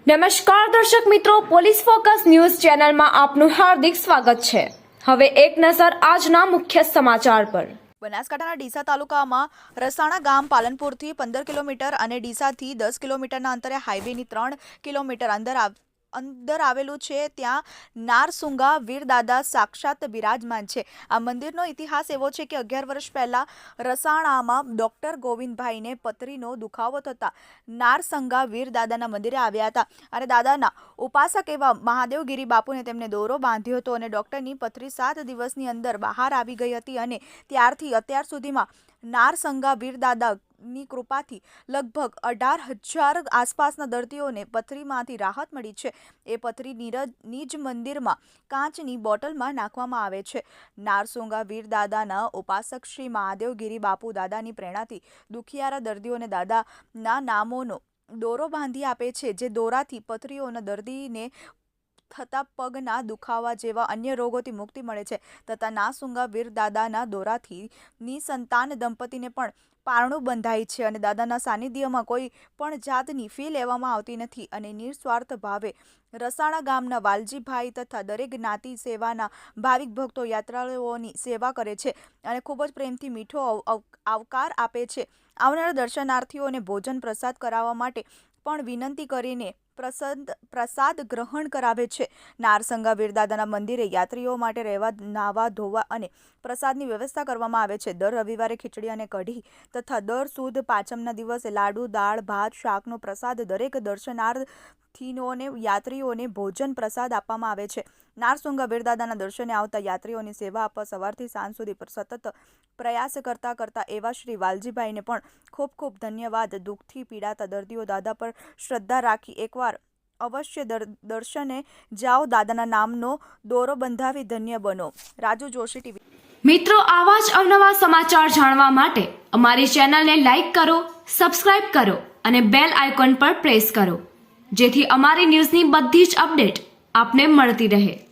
નમસ્કાર દર્શક મિત્રો, પોલીસ ફોકસ ન્યૂઝ ચેનલમાં આપનું હાર્દિક સ્વાગત છે। હવે એક નજર આજના મુખ્ય સમાચાર પર। બનાસકાંઠાના ડીસા તાલુકામાં રસાણા ગામ પાલનપુરથી 15 કિલોમીટર અને ડીસાથી 10 કિલોમીટરના અંતરે હાઈવેની 3 કિલોમીટર અંદર આવેલું છે। ત્યાં નારસુંગા વીરદાદા સાક્ષાત બિરાજમાન છે। આ મંદિરનો ઇતિહાસ એવો છે કે 11 વર્ષ પહેલા રસાણામાં ડોક્ટર ગોવિંદભાઈને પથરીનો દુખાવો થતા નારસંગા વીરદાદાના મંદિરે આવ્યા હતા અને દાદાના ઉપાસક એવા મહાદેવગીરી બાપુને તેમને દોરો બાંધ્યો હતો અને ડોક્ટરની પથરી 7 દિવસની અંદર બહાર આવી ગઈ હતી અને ત્યારથી અત્યાર સુધીમાં નારસંગા વીરદાદાની કૃપાથી લગભગ 18,000 આસપાસના દર્દીઓને પથરીમાંથી રાહત મળી છે। એ પથરી નિજ મંદિરમાં કાચની બોટલમાં નાખવામાં આવે છે। નારસુંગા વીરદાદાના ઉપાસક શ્રી મહાદેવગીરી બાપુ દાદાની પ્રેરણાથી દુખિયારા દર્દીઓને દાદાના નામોનો દોરો બાંધી આપે છે, જે દોરાથી પથરીઓના દર્દીને થતા પગના દુખાવા જેવા અન્ય રોગોથી મુક્તિ મળે છે તથા નારસુંગા વીરદાદાના દોરાથી નિસંતાન દંપતીને પણ પારણું બંધાય છે અને દાદાના સાનિધ્યમાં કોઈ પણ જાતની ફી લેવામાં આવતી નથી અને નિસ્વાર્થ ભાવે રસાણા ગામના વાલજીભાઈ તથા દરેક જ્ઞાતિ સેવાના ભાવિક ભક્તો યાત્રાળુઓની સેવા કરે છે અને ખૂબ જ પ્રેમથી મીઠો આવકાર આપે છે। આવનારા દર્શનાર્થીઓને ભોજન પ્રસાદ કરાવવા માટે પણ વિનંતી કરીને પ્રસાદ ગ્રહણ કરાવે છે। નારસંગા વીરદાદાના મંદિરે યાત્રીઓ માટે રહેવા, નાવા ધોવા અને પ્રસાદની વ્યવસ્થા કરવામાં આવે છે। દર રવિવારે ખીચડી અને કઢી તથા દર સુદ પાંચમના દિવસે લાડુ, દાળ, ભાત, શાકનો પ્રસાદ દરેક દર્શનાર્થીઓને યાત્રીઓને ભોજન પ્રસાદ આપવામાં આવે છે। નારસુંગા વીરદાદાના દર્શને આવતા યાત્રીઓની સેવા આપવા સવારથી સાંજ સુધી સતત પ્રયાસ કરતા એવા શ્રી વાલજીભાઈને પણ ખૂબ ખૂબ ધન્યવાદ। દુઃખથી પીડાતા દર્દીઓ દાદા પર શ્રદ્ધા રાખી એકવાર અવશ્ય દર્શને જાઓ, દાદાના નામનો દોરો બંધાવી ધન્ય બનો। રાજુ જોશી ટીવી। મિત્રો, આવા જ અવનવા સમાચાર જાણવા માટે અમારી ચેનલને લાઈક કરો, સબસ્ક્રાઇબ કરો અને બેલ આઇકોન પર પ્રેસ કરો, જેથી અમારી ન્યૂઝની બધી જ અપડેટ આપને મળતી રહે।